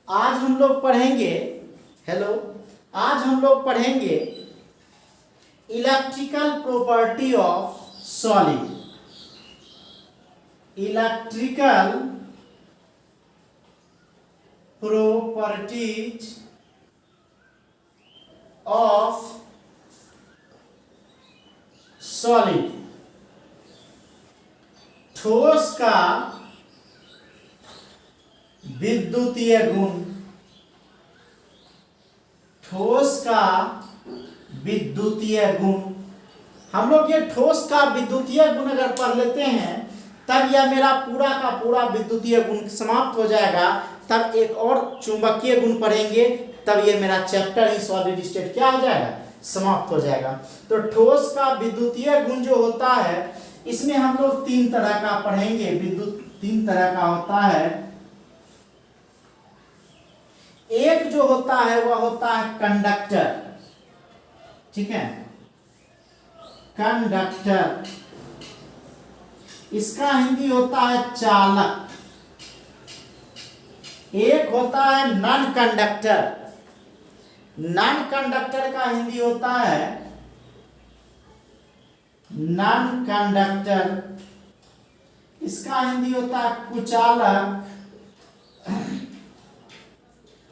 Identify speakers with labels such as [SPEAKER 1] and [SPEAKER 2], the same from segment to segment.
[SPEAKER 1] आज हम लोग पढ़ेंगे हेलो आज हम लोग पढ़ेंगे electrical property of solid. Electrical properties of solid. ठोस का विद्युतीय गुण। ठोस का विद्युतीय गुण। हम लोग ये ठोस का विद्युतीय गुण अगर पढ़ लेते हैं तब यह मेरा पूरा का पूरा विद्युतीय गुण समाप्त हो जाएगा। तब एक और चुंबकीय गुण पढ़ेंगे, तब ये मेरा चैप्टर ही सॉलिड स्टेट क्या हो जाएगा, समाप्त हो जाएगा। तो ठोस का विद्युतीय गुण जो होता है इसमें हम लोग तीन तरह का पढ़ेंगे। विद्युत तीन तरह का होता है। एक जो होता है वह होता है कंडक्टर, ठीक है, कंडक्टर। इसका हिंदी होता है चालक। एक होता है नॉन कंडक्टर। नॉन कंडक्टर का हिंदी होता है नॉन कंडक्टर। इसका हिंदी होता है कुचालक।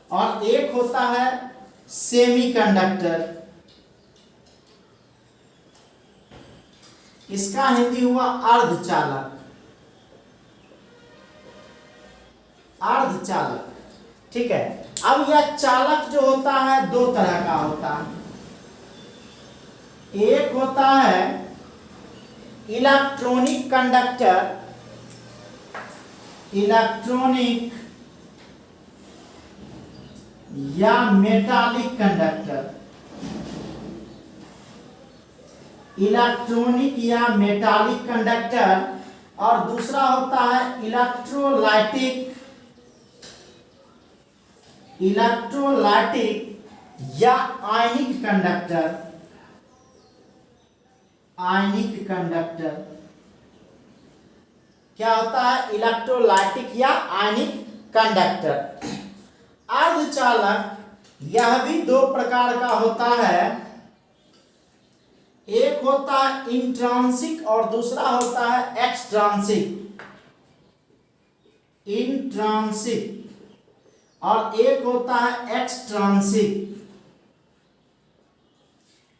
[SPEAKER 1] और एक होता है सेमी कंडक्टर। इसका हिंदी हुआ अर्धचालक। अर्धचालक, ठीक है। अब यह चालक जो होता है दो तरह का होता है। एक होता है इलेक्ट्रॉनिक कंडक्टर। इलेक्ट्रॉनिक या मेटालिक कंडक्टर। इलेक्ट्रॉनिक या मेटालिक कंडक्टर। और दूसरा होता है इलेक्ट्रोलाइटिक। इलेक्ट्रोलाइटिक या आयनिक कंडक्टर। आयनिक कंडक्टर क्या होता है, इलेक्ट्रोलाइटिक या आयनिक कंडक्टर। अर्धचालक यह भी दो प्रकार का होता है। एक होता है इंट्रांसिक और दूसरा होता है एक्सट्रांसिक। इंट्रांसिक और एक होता है एक्सट्रांसिक।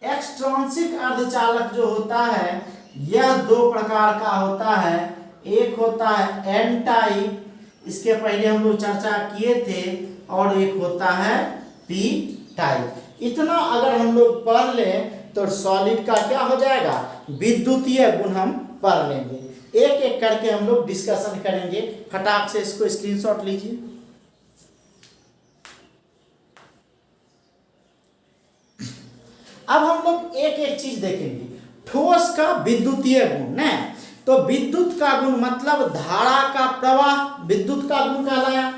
[SPEAKER 1] एक्सट्रांसिक अर्धचालक जो होता है यह दो प्रकार का होता है। एक होता है एन टाइप, इसके पहले हम लोग चर्चा किए थे, और एक होता है पी टाइप। इतना अगर हम लोग पढ़ लें तो सॉलिड का क्या हो जाएगा, विद्युतीय गुण हम पढ़ लेंगे। एक एक करके हम लोग डिस्कशन करेंगे। फटाक से इसको स्क्रीनशॉट लीजिए। अब हम लोग एक एक चीज देखेंगे। ठोस का विद्युतीय गुण न, तो विद्युत का गुण मतलब धारा का प्रवाह विद्युत का गुण कहलाया।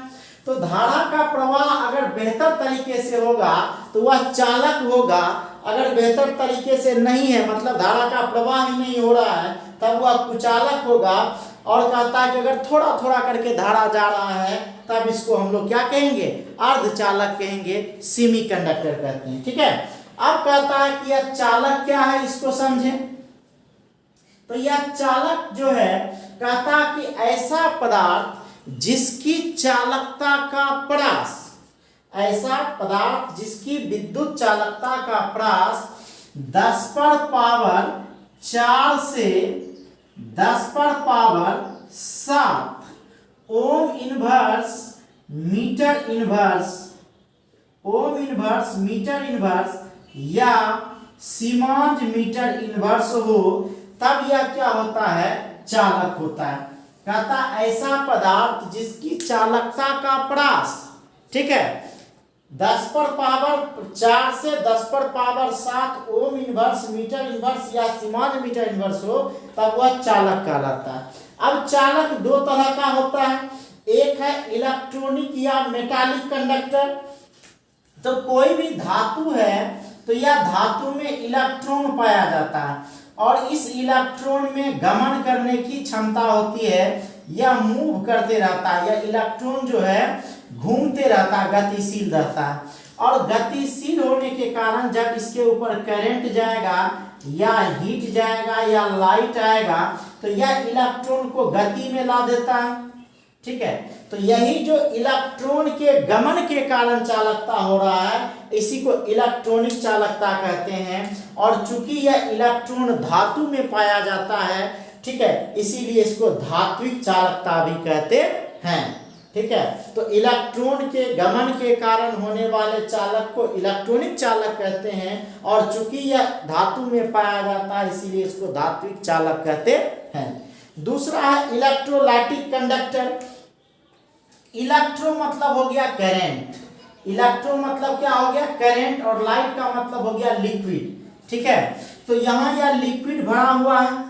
[SPEAKER 1] तो धारा का प्रवाह अगर बेहतर तरीके से होगा तो वह चालक होगा। अगर बेहतर तरीके से नहीं है, मतलब धारा का प्रवाह ही नहीं हो रहा है, तब वह कुचालक होगा। और कहता है कि अगर थोड़ा थोड़ा करके धारा जा रहा है तब इसको हम लोग क्या कहेंगे, अर्धचालक कहेंगे, सेमी कंडक्टर कहते हैं, ठीक है। अब कहता है कि यह चालक क्या है, इसको समझें। तो यह चालक जो है, कहता है कि ऐसा पदार्थ जिसकी चालकता का परास, ऐसा पदार्थ जिसकी विद्युत चालकता का परास 10 पर पावर 4 से 10 पर power 7 ohm inverse metre inverse, ohm inverse metre inverse या सीमांज मीटर इनवर्स हो, तब यह क्या होता है, चालक होता है। कहता ऐसा पदार्थ जिसकी चालकता का परास, ठीक है, 10 पर पावर 4 से 10 पर power 7 ohm inverse metre inverse या सीमांज मीटर इनवर्स हो, तब वह चालक कहलाता है। अब चालक दो तरह का होता है। एक है इलेक्ट्रॉनिक या मेटालिक कंडक्टर। तो कोई भी धातु है तो यह धातु में इलेक्ट्रॉन पाया जाता है और इस इलेक्ट्रॉन में गमन करने की क्षमता होती है। यह मूव करते रहता है, यह इलेक्ट्रॉन जो है घूमते रहता है, गतिशील रहता है। और गतिशील होने के कारण जब इसके ऊपर करंट जाएगा या हीट जाएगा या लाइट आएगा तो यह इलेक्ट्रॉन को गति में ला देता है। ठीक है, तो यही जो इलेक्ट्रॉन के गमन के कारण चालकता हो रहा है इसी को इलेक्ट्रॉनिक चालकता कहते हैं। और चूंकि यह इलेक्ट्रॉन धातु में पाया जाता है, ठीक है, इसीलिए इसको धात्विक चालकता भी कहते हैं। ठीक है, तो इलेक्ट्रॉन के गमन के कारण होने वाले चालक को इलेक्ट्रॉनिक चालक कहते हैं। और चूंकि यह धातु में पाया जाता है इसीलिए इसको धात्विक चालक कहते हैं। दूसरा है इलेक्ट्रोलाइटिक कंडक्टर। इलेक्ट्रो मतलब हो गया करंट, इलेक्ट्रो मतलब क्या हो गया करंट, और लाइट का मतलब हो गया लिक्विड। ठीक है, तो यहाँ यह लिक्विड भरा हुआ है,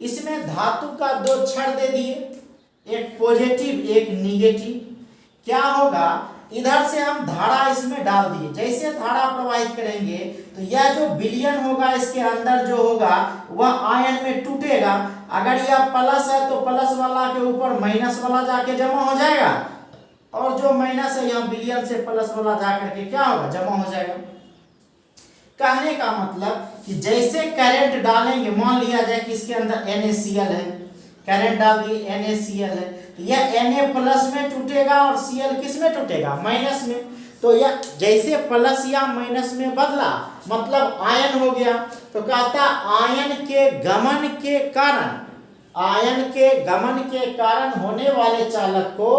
[SPEAKER 1] इसमें धातु का दो छड़ दे दिए, एक पॉजिटिव एक निगेटिव। क्या होगा, इधर से हम धारा इसमें डाल दिए, जैसे धारा प्रवाहित करेंगे तो यह जो विलयन होगा इसके अंदर जो होगा वह आयन में टूटेगा। अगर यह प्लस है तो प्लस वाला के ऊपर माइनस वाला जाके जमा हो जाएगा, और जो माइनस है यहाँ विलयन से प्लस वाला जाकर के क्या होगा जमा हो जाएगा। कहने का मतलब कि जैसे करंट डालेंगे, मान लिया जाए कि इसके अंदर NaCl है, करंट डाल दिए NaCl है, तो यह Na+ में टूटेगा और Cl किस में टूटेगा, माइनस में। तो यह जैसे प्लस या माइनस में बदला मतलब आयन हो गया। तो कहता आयन के गमन के कारण, आयन के गमन के कारण होने वाले चालक को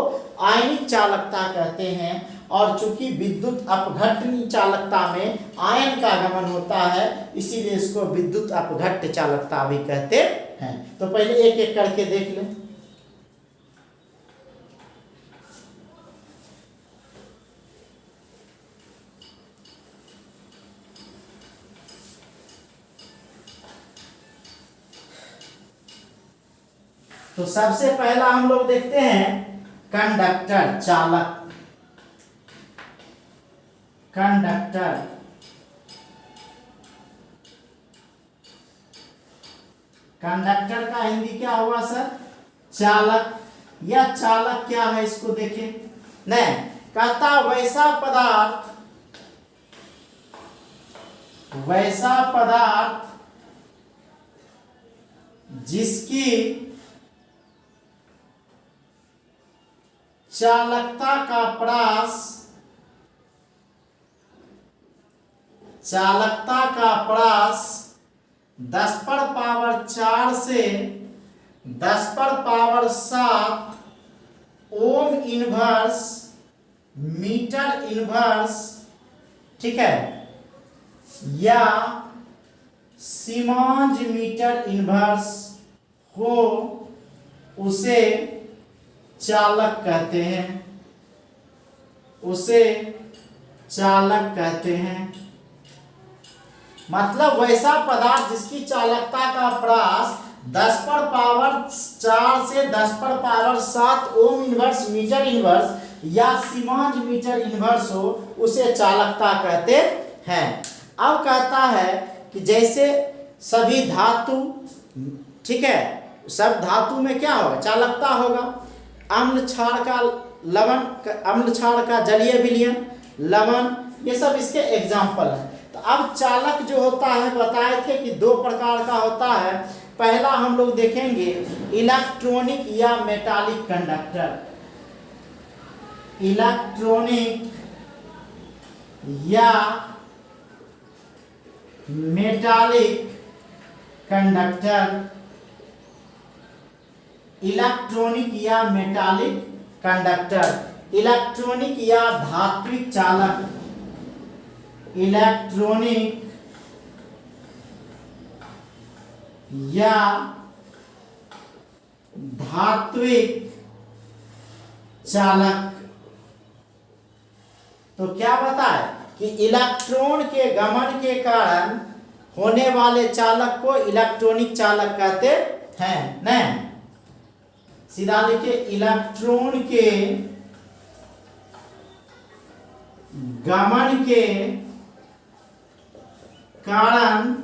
[SPEAKER 1] आयनिक चालकता कहते हैं। और चूंकि विद्युत अपघट्य चालकता में आयन का गमन होता है इसीलिए इसको विद्युत अपघट्य चालकता भी कहते हैं। तो पहले एक एक करके देख लें। तो सबसे पहला हम लोग देखते हैं कंडक्टर, चालक। कंडक्टर, कंडक्टर का हिंदी क्या हुआ सर, चालक। यह चालक क्या है इसको देखें। नहीं, कहता वैसा पदार्थ, वैसा पदार्थ जिसकी चालकता का परास, चालकता का परास 10⁴ से 10⁻7 ओम इनवर्स मीटर इनवर्स, ठीक है, या सीमांज मीटर इनवर्स हो उसे चालक कहते हैं, उसे चालक कहते हैं। मतलब वैसा पदार्थ जिसकी चालकता का परास 10⁻⁴ से 10⁻7 ओम इनवर्स मीटर इनवर्स या सीमांज मीटर इनवर्स हो उसे चालकता कहते हैं। अब कहता है कि जैसे सभी धातु, ठीक है, सब धातु में क्या होगा चालकता होगा। अम्ल क्षार का लवण, अम्ल क्षार का जलीय विलयन, लवण, ये सब इसके एग्जाम्पल है। तो अब चालक जो होता है बताए थे कि दो प्रकार का होता है। पहला हम लोग देखेंगे इलेक्ट्रॉनिक या मेटालिक कंडक्टर। इलेक्ट्रॉनिक या मेटालिक कंडक्टर, इलेक्ट्रॉनिक या मेटालिक कंडक्टर, इलेक्ट्रॉनिक या धात्विक चालक, इलेक्ट्रॉनिक या धात्विक चालक। तो क्या बताए कि इलेक्ट्रॉन के गमन के कारण होने वाले चालक को इलेक्ट्रॉनिक चालक कहते हैं। नहीं, सीधा लिखिए, इलेक्ट्रॉन के गमन के कारण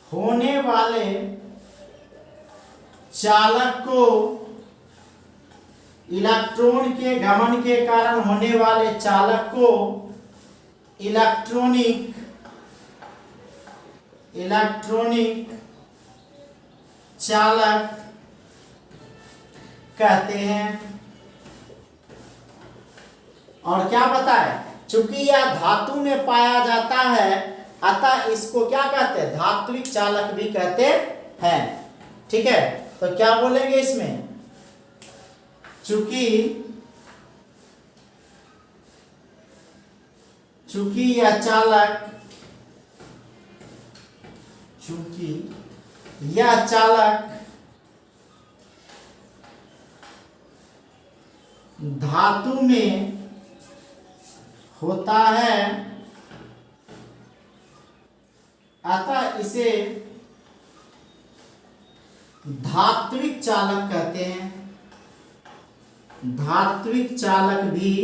[SPEAKER 1] होने वाले चालक को इलेक्ट्रॉन के गमन के कारण होने वाले चालक को इलेक्ट्रॉनिक चालक कहते हैं। और क्या बताए, चूंकि यह धातु में पाया जाता है अतः इसको क्या कहते हैं, धात्विक चालक भी कहते हैं। ठीक है, तो क्या बोलेंगे इसमें, चूंकि यह चालक धातु में होता है अतः इसे धात्विक चालक कहते हैं। धात्विक चालक भी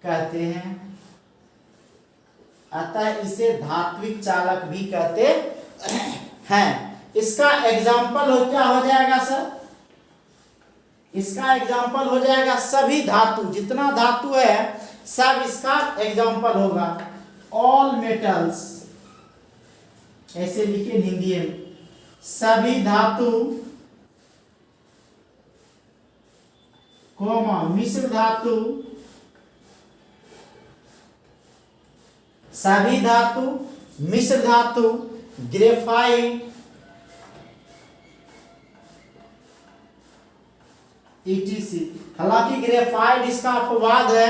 [SPEAKER 1] कहते हैं, अतः इसे धात्विक चालक भी कहते हैं। इसका एग्जाम्पल क्या हो जाएगा सर, इसका एग्जाम्पल हो जाएगा सभी धातु, जितना धातु है सब इसका एग्जाम्पल होगा। ऑल मेटल्स, ऐसे लिखे हिंदी में, सभी धातु कोमा मिश्र धातु, सभी धातु, मिश्र धातु, ग्रेफाइट, ETC। हालांकि ग्रेफाइट इसका अपवाद है,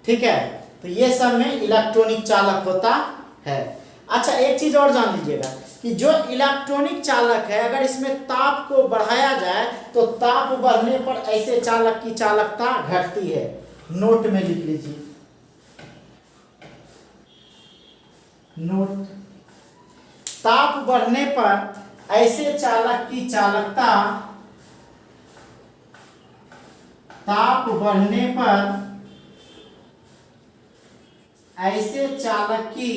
[SPEAKER 1] ठीक है। तो ये सब में इलेक्ट्रॉनिक चालक होता है। अच्छा, एक चीज और जान लीजिएगा कि जो इलेक्ट्रॉनिक चालक है, अगर इसमें ताप को बढ़ाया जाए तो ताप बढ़ने पर ऐसे चालक की चालकता घटती है। नोट में लिख लीजिए, नोट, ताप बढ़ने पर ऐसे चालक की चालकता, ताप बढ़ने पर ऐसे चालक की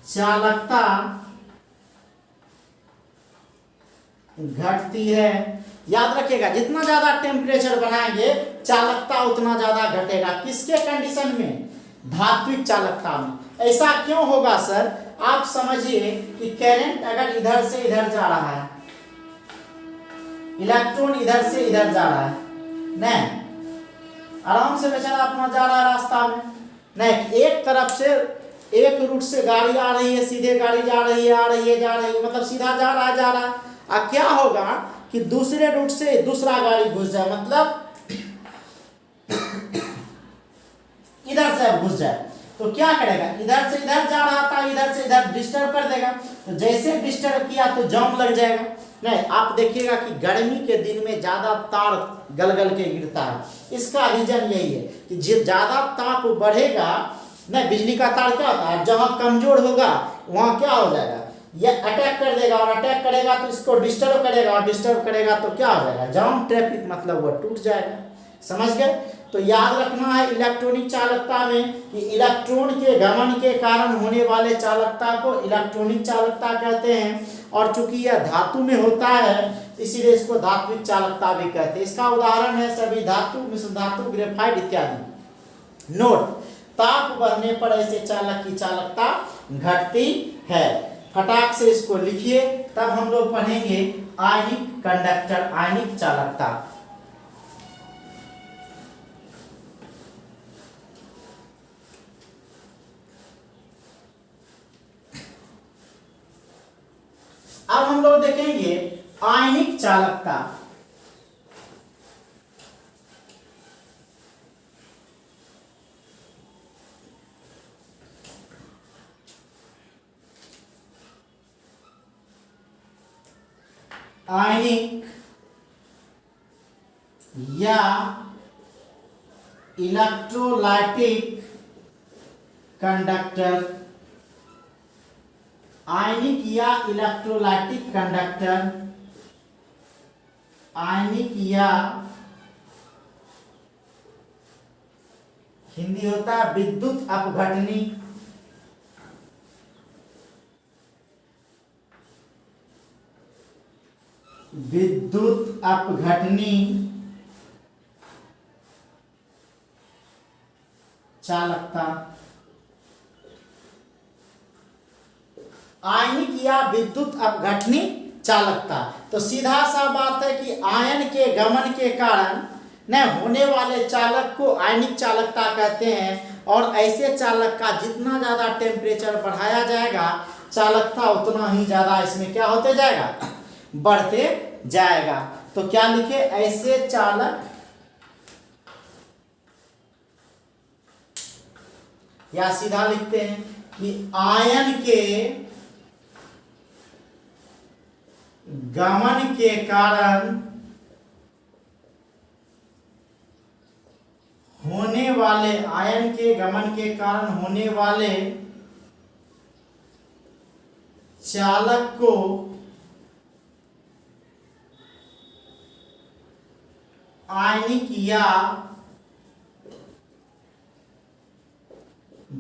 [SPEAKER 1] चालकता घटती है। याद रखिएगा, जितना ज्यादा टेम्परेचर बनाएंगे चालकता उतना ज्यादा घटेगा। किसके कंडीशन में, धात्विक चालकता में। ऐसा क्यों होगा सर, आप समझिए कि करंट अगर इधर से इधर जा रहा है, इलेक्ट्रॉन इधर से इधर जा रहा है, नहीं आराम से बेचारा अपना जा रहा है रास्ता में, नहीं एक तरफ से, एक रूट से गाड़ी आ रही है, सीधे गाड़ी जा रही है, आ रही है, जा रही है, मतलब सीधा जा रहा है। अब क्या होगा कि दूसरे रूट से दूसरा गाड़ी घुस जाए, मतलब इधर से घुस जाए, तो क्या करेगा, इधर से इधर जा रहा था, इधर से इधर डिस्टर्ब कर देगा। तो जैसे डिस्टर्ब किया तो जाम लग जाएगा। नहीं, आप देखिएगा कि गर्मी के दिन में ज्यादा तार गल गल के गिरता है। इसका रीजन यही है कि ज्यादा ताप बढ़ेगा, नहीं बिजली का तार क्या होता है, जहां कमजोर होगा वहां क्या हो जाएगा, ये अटैक कर देगा, और अटैक करेगा तो इसको डिस्टर्ब करेगा, और डिस्टर्ब करेगा तो क्या हो जाएगा, जाम, ट्रैफिक, मतलब वो टूट जाएगा। समझ गए। तो याद रखना है इलेक्ट्रॉनिक चालकता में कि इलेक्ट्रॉन के गमन के कारण होने वाले चालकता को इलेक्ट्रॉनिक चालकता कहते हैं। और चूंकि यह धातु में होता है इसीलिए इसको धात्विक चालकता भी कहते हैं। इसका उदाहरण है सभी धातु, मिश्र धातु, ग्रेफाइट इत्यादि। नोट, ताप बढ़ने पर ऐसे चालक की चालकता घटती है। फटाक से इसको लिखिए, तब हम लोग पढ़ेंगे आयनिक कंडक्टर, आयनिक चालकता। अब हम लोग देखेंगे आयनिक चालकता। आयनिक या इलेक्ट्रोलाइटिक कंडक्टर, आयनिक या इलेक्ट्रोलाइटिक कंडक्टर, आयनिक या हिंदी होता है विद्युत अपघटनी, विद्युत अपघटनी चालकता। आयनिक या विद्युत अपघटनी चालकता, तो सीधा सा बात है कि आयन के गमन के कारण न होने वाले चालक को आयनिक चालकता कहते हैं। और ऐसे चालक का जितना ज़्यादा टेम्परेचर बढ़ाया जाएगा चालकता उतना ही ज़्यादा इसमें क्या होते जाएगा, बढ़ते जाएगा। तो क्या लिखे, ऐसे चालक या सीधा लिखते हैं कि आयन के गमन के कारण होने वाले, आयन के गमन के कारण होने वाले चालक को आयनिक या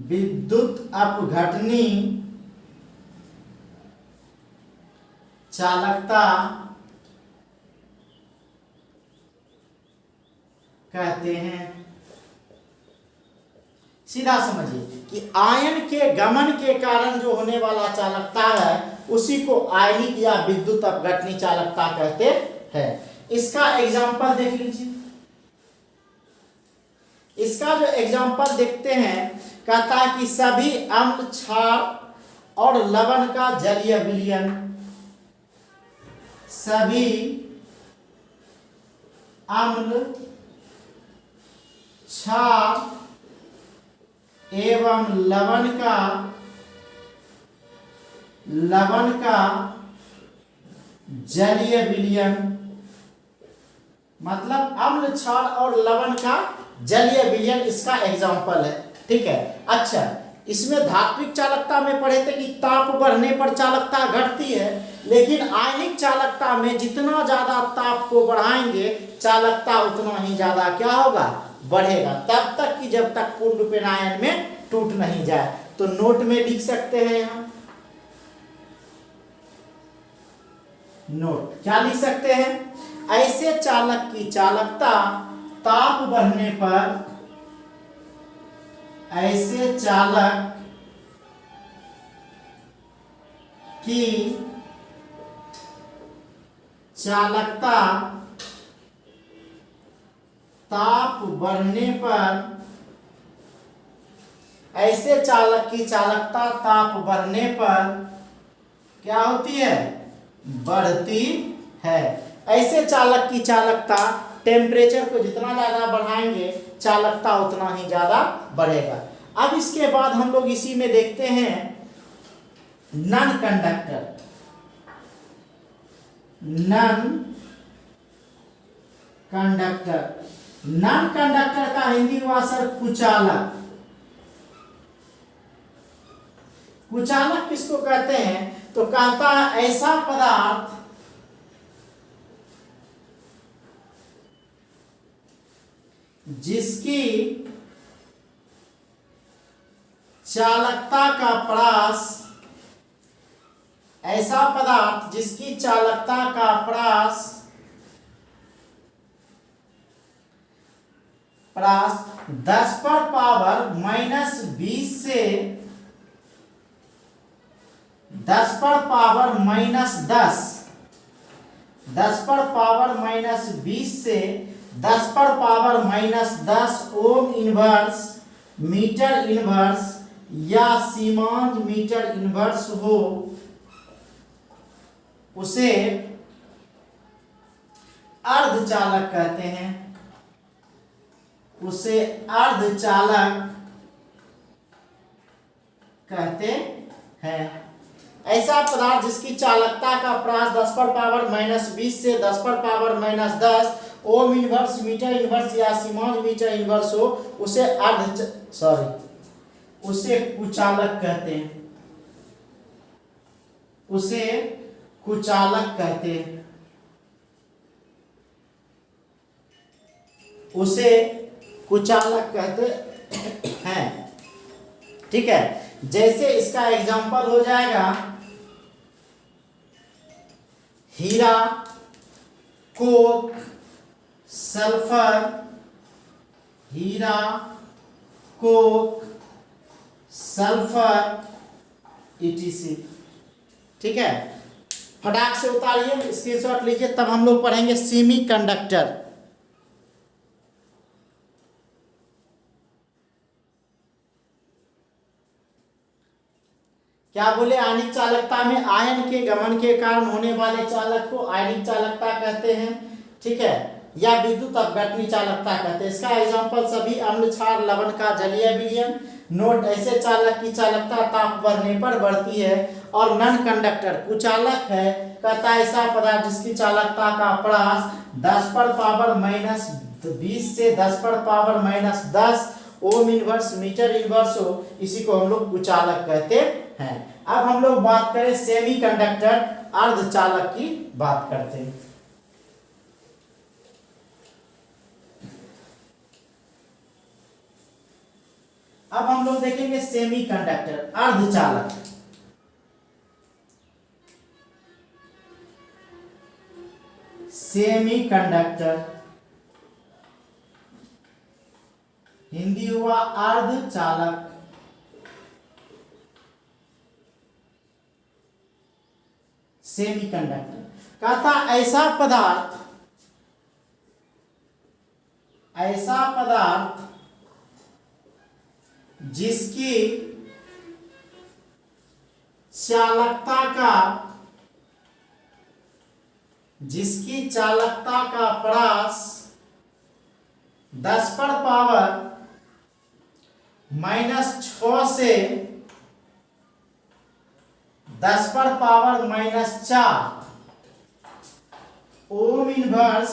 [SPEAKER 1] विद्युत अपघटनी चालकता कहते हैं। सीधा समझिए कि आयन के गमन के कारण जो होने वाला चालकता है उसी को आयनिक या विद्युत अपघटनी चालकता कहते हैं। इसका एग्जांपल देख लीजिए। इसका जो एग्जांपल देखते हैं, कहता है कि सभी अम्ल, क्षार और लवण का जलीय विलयन, सभी अम्ल, क्षार एवं लवण का जलीय विलयन, मतलब अम्ल, क्षार और लवण का जलीय विलयन इसका एग्जाम्पल है। ठीक है। अच्छा, इसमें धात्विक चालकता में पढ़े थे कि ताप बढ़ने पर चालकता घटती है, लेकिन आयनिक चालकता में जितना ज्यादा ताप को बढ़ाएंगे चालकता उतना ही ज्यादा क्या होगा, बढ़ेगा, तब तक कि जब तक पूर्ण रूपेण आयन में टूट नहीं जाए। तो नोट में लिख सकते हैं, यहां नोट क्या लिख सकते हैं, ऐसे चालक की चालकता ताप बढ़ने पर, ऐसे चालक की चालकता ताप बढ़ने पर, ऐसे चालक की चालकता ताप बढ़ने पर क्या होती है, बढ़ती है। ऐसे चालक की चालकता टेम्परेचर को जितना ज्यादा बढ़ाएंगे चालकता उतना ही ज्यादा बढ़ेगा। अब इसके बाद हम लोग इसी में देखते हैं non conductor. Non conductor, non conductor का हिंदी हुआ सर कुचालक। कुचालक किसको कहते हैं, तो कहता है ऐसा पदार्थ जिसकी चालकता का परास, ऐसा पदार्थ जिसकी चालकता का परास 10 पर पावर -20 से 10 पर पावर -10, 10 पर पावर -20 से 10 पर power -10 ohm inverse metre inverse या सीमांत मीटर इनवर्स हो, उसे अर्धचालक कहते हैं। उसे अर्धचालक कहते हैं। ऐसा पदार्थ जिसकी चालकता का परास 10 पर पावर -20 से 10 पर power -10 ohm inverse metre inverse या सीमांत मीटर इनवर्स हो, उसे उसे कुचालक कहते हैं। उसे कुचालक कहते हैं। उसे कुचालक कहते हैं। ठीक है। जैसे इसका एग्जांपल हो जाएगा हीरा, कोक, सल्फर, हीरा, कोक, सल्फर, ईटीसी। ठीक है, फटाक से उतारिए, स्क्रीनशॉट लीजिए, तब हम लोग पढ़ेंगे सेमी कंडक्टर। क्या बोले, आयनिक चालकता में आयन के गमन के कारण होने वाले चालक को आयनिक चालकता कहते हैं। ठीक है, या विद्युत अपघटनी चालकता कहते हैं। इसका एग्जांपल सभी अम्ल, क्षार, लवण का जलीय विलयन। नोट, ऐसे चालक की चालकता ताप बढ़ने पर बढ़ती है। और नन कंडक्टर कुचालक है, कहता है ऐसा पदार्थ जिसकी चालकता का ह्रास 10 पर पावर माइनस 20 से 10 पर power minus 10 ohm inverse metre inverse हो, इसी को हम लोग कुचालक कहते हैं। अब हम लोग बात करें सेमी कंडक्टर अर्धचालक की बात करते हैं। अब हम लोग देखेंगे सेमी कंडक्टर अर्धचालक। सेमी कंडक्टर हिंदी हुआ अर्धचालक। सेमी कंडक्टर कहता ऐसा पदार्थ जिसकी चालकता का ह्रास 10 पर पावर माइनस 6 से 10 पर पावर माइनस 4 ओम इनवर्स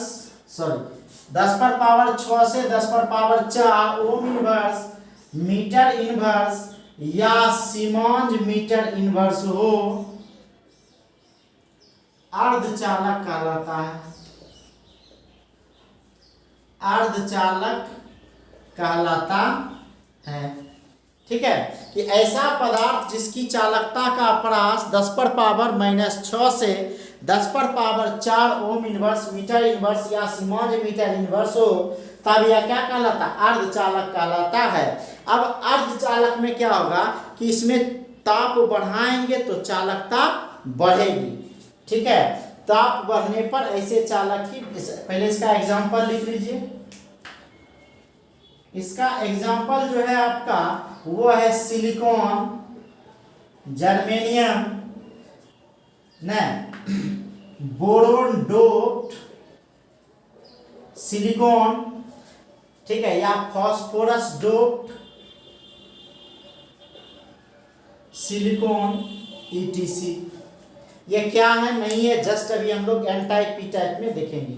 [SPEAKER 1] 10 पर पावर 6 से 10 पर power 4 ohm inverse metre inverse या सीमेंस मीटर इनवर्स हो, अर्धचालक कहलाता है। अर्धचालक कहलाता है। ठीक है, कि ऐसा पदार्थ जिसकी चालकता का ह्रास 10 पर पावर माइनस 6 से 10 पर power 4 ohm inverse metre inverse या सीमेंस मीटर इनवर्स हो, तब यह क्या कहलाता है, अर्धचालक कहलाता है। अब अर्धचालक में क्या होगा कि इसमें ताप बढ़ाएंगे तो चालकता बढ़ेगी। ठीक है, ताप बढ़ने पर ऐसे चालक की, पहले इसका एग्जांपल लिख लीजिए। इसका एग्जांपल जो है आपका वो है silicon, germanium, boron doped silicon, ठीक है, या फास्फोरस डोप्ड सिलिकॉन, ईटीसी। ये क्या है नहीं है, जस्ट अभी हम लोग एन टाइप पी टाइप में देखेंगे।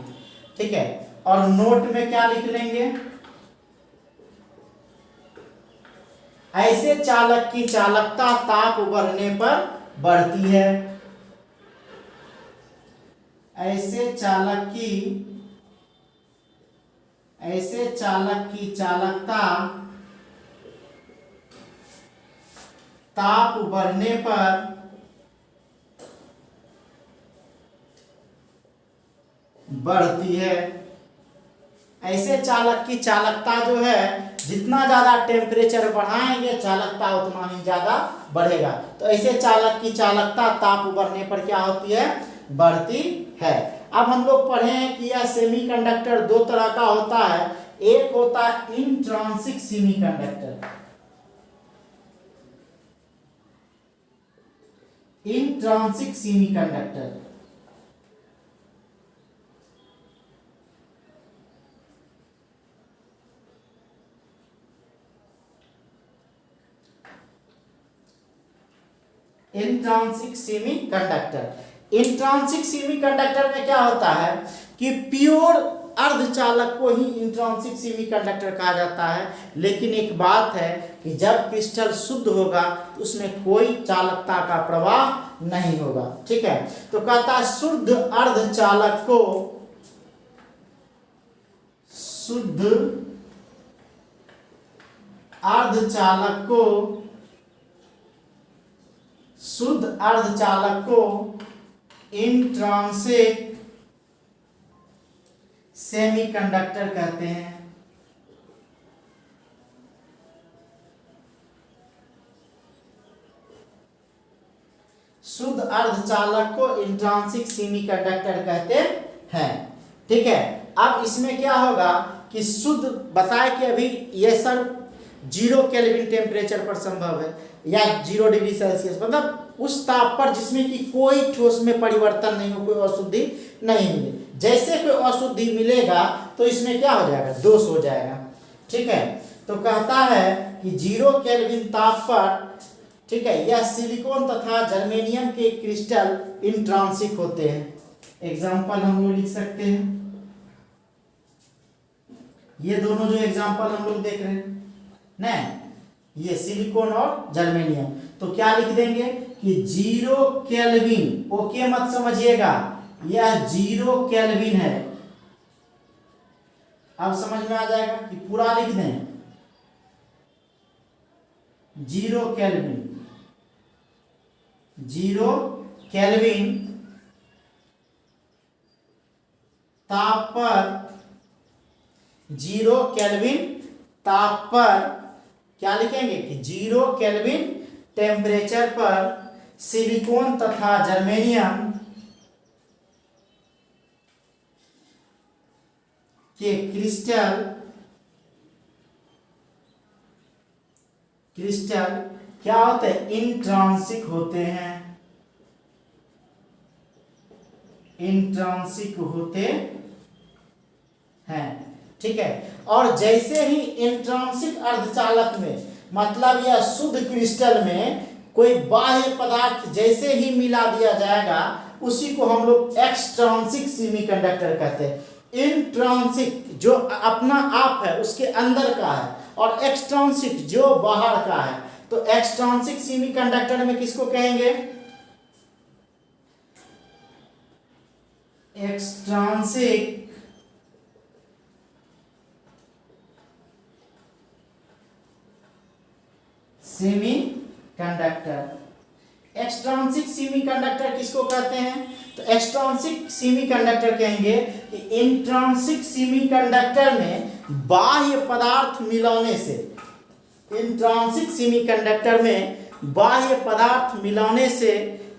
[SPEAKER 1] ठीक है, और नोट में क्या लिख लेंगे, ऐसे चालक की चालकता ताप बढ़ने पर बढ़ती है। ऐसे चालक की चालकता ताप बढ़ने पर बढ़ती है। ऐसे चालक की चालकता जो है, जितना ज्यादा टेम्परेचर बढ़ाएंगे चालकता उतना ही ज्यादा बढ़ेगा। तो ऐसे चालक की चालकता ताप बढ़ने पर क्या होती है, बढ़ती है। अब हम लोग पढ़े हैं कि यह सेमीकंडक्टर दो तरह का होता है। एक होता है इंट्रांसिक सेमीकंडक्टर, इंट्रांसिक सेमीकंडक्टर, इंट्रांसिक सेमीकंडक्टर। इंट्रांसिक सेमीकंडक्टर में क्या होता है कि प्योर अर्धचालक को ही इंट्रांसिक सेमीकंडक्टर कहा जाता है। लेकिन एक बात है कि जब क्रिस्टल शुद्ध होगा तो उसमें कोई चालकता का प्रवाह नहीं होगा। ठीक है, तो कहता है शुद्ध अर्धचालक को, शुद्ध अर्धचालक को, शुद्ध अर्धचालक को इंट्रांसिक सेमीकंडक्टर कहते हैं। शुद्ध अर्धचालक को इंट्रांसिक सेमीकंडक्टर कहते हैं। ठीक है, अब इसमें क्या होगा कि शुद्ध बताए कि अभी ये सर 0 केल्विन टेम्परेचर पर संभव है या 0 डिग्री सेल्सियस, मतलब उस ताप पर जिसमें कि कोई ठोस में परिवर्तन नहीं हो, कोई अशुद्धि नहीं मिले। जैसे कोई अशुद्धि मिलेगा तो इसमें क्या हो जाएगा, दोष हो जाएगा। ठीक है, तो कहता है कि 0 केल्विन ताप पर, ठीक है, यह सिलिकॉन तथा जर्मेनियम के क्रिस्टल इंट्रांसिक होते हैं। एग्जाम्पल हम लोग लिख सकते हैं, ये दोनों जो एग्जाम्पल हम लोग देख रहे हैं ना, ये सिलिकॉन और जर्मेनियम, तो क्या लिख देंगे कि 0 केल्विन, ओके मत समझिएगा, यह 0 केल्विन है। अब समझ में आ जाएगा कि पूरा लिख दें 0 केल्विन, 0 केल्विन ताप पर, 0 केल्विन ताप पर क्या लिखेंगे कि 0 केल्विन टेम्परेचर पर सिलिकॉन तथा जर्मेनियम के क्रिस्टल क्या होते हैं, इंट्रांसिक होते हैं, इंट्रांसिक होते हैं। ठीक है, और जैसे ही इंट्रांसिक अर्धचालक में, मतलब यह शुद्ध क्रिस्टल में कोई बाह्य पदार्थ जैसे ही मिला दिया जाएगा उसी को हम लोग एक्सट्रांसिक सेमीकंडक्टर कहते हैं। इंट्रांसिक जो अपना आप है उसके अंदर का है, और एक्सट्रांसिक जो बाहर का है। तो एक्सट्रांसिक सेमीकंडक्टर में किसको कहेंगे, एक्सट्रांसिक सेमीकंडक्टर। एक्सट्रांसिक सेमीकंडक्टर किसको कहते हैं, तो एक्सट्रांसिक सेमीकंडक्टर कहेंगे कि इंट्रांसिक सेमीकंडक्टर में बाह्य पदार्थ मिलाने से, इंट्रांसिक सेमीकंडक्टर में बाह्य पदार्थ मिलाने से,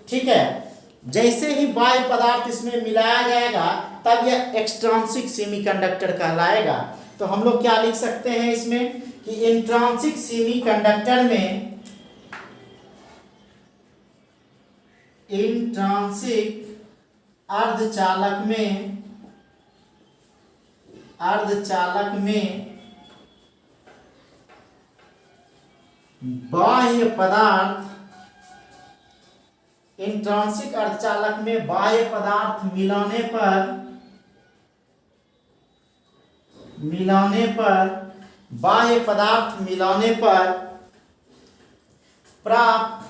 [SPEAKER 1] ठीक है, जैसे ही बाह्य पदार्थ इसमें मिलाया जाएगा तब यह एक्सट्रांसिक सेमीकंडक्टर कहलाएगा। तो हम लोग क्या लिख सकते हैं इसमें कि इंट्रांसिक सेमीकंडक्टर में, इंट्रांसिक अर्धचालक में, अर्धचालक में बाह्य पदार्थ, इंट्रांसिक अर्धचालक में बाह्य पदार्थ मिलाने पर, बाह्य पदार्थ मिलाने पर प्राप्त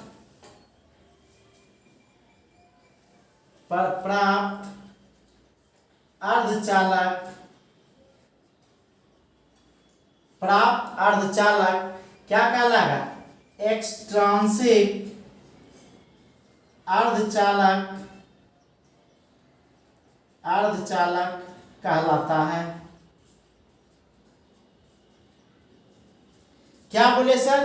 [SPEAKER 1] अर्धचालक क्या कहलाएगा, एक्सट्रांसिक अर्धचालक कहलाता है। क्या बोले सर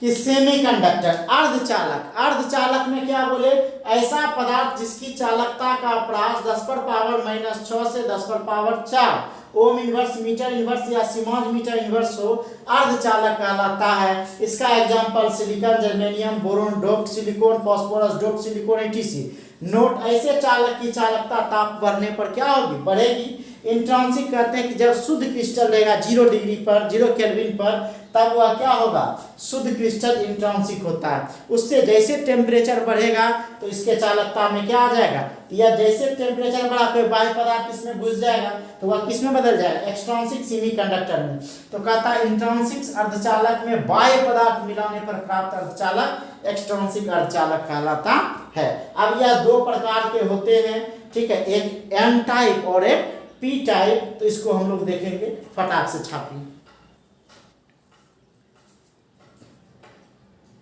[SPEAKER 1] कि सेमीकंडक्टर अर्धचालक में क्या बोले, ऐसा पदार्थ जिसकी चालकता का प्रास 10⁻⁻6 से 10⁻4 ओम इनवर्स, मीटर इनवर्स या सीमांश मीटर इनवर्स हो, अर्धचालक कहलाता है। इसका example silicon, germanium, boron, doped silicon, phosphorus, doped silicon etc। Note, ऐसे चालक की चालकता ताप बढ़ने पर क्या होगी, बढ़ेगी। इंट्रांसिक कहते हैं कि जब शुद्ध क्रिस्टल रहेगा 0 डिग्री पर, 0 केल्विन पर, तब वह क्या होगा, शुद्ध क्रिस्टल इंट्रांसिक होता है। उससे जैसे टेम्परेचर बढ़ेगा तो इसके चालकता में क्या आ जाएगा, या जैसे टेम्परेचर बढ़ा कोई बाह्य पदार्थ इसमें घुस जाएगा तो वह किस में बदल जाएगा, एक्सट्रांसिक सेमीकंडक्टर में। तो कहता है इंट्रांसिक अर्धचालक में बाह्य पदार्थ मिलाने पर प्राप्त अर्धचालक एक्सट्रांसिक अर्धचालक कहलाता है। अब यह 2 प्रकार के होते हैं, ठीक है, एक एन टाइप और एक पी टाइप। तो इसको हम लोग देखेंगे, फटाक से छापिए।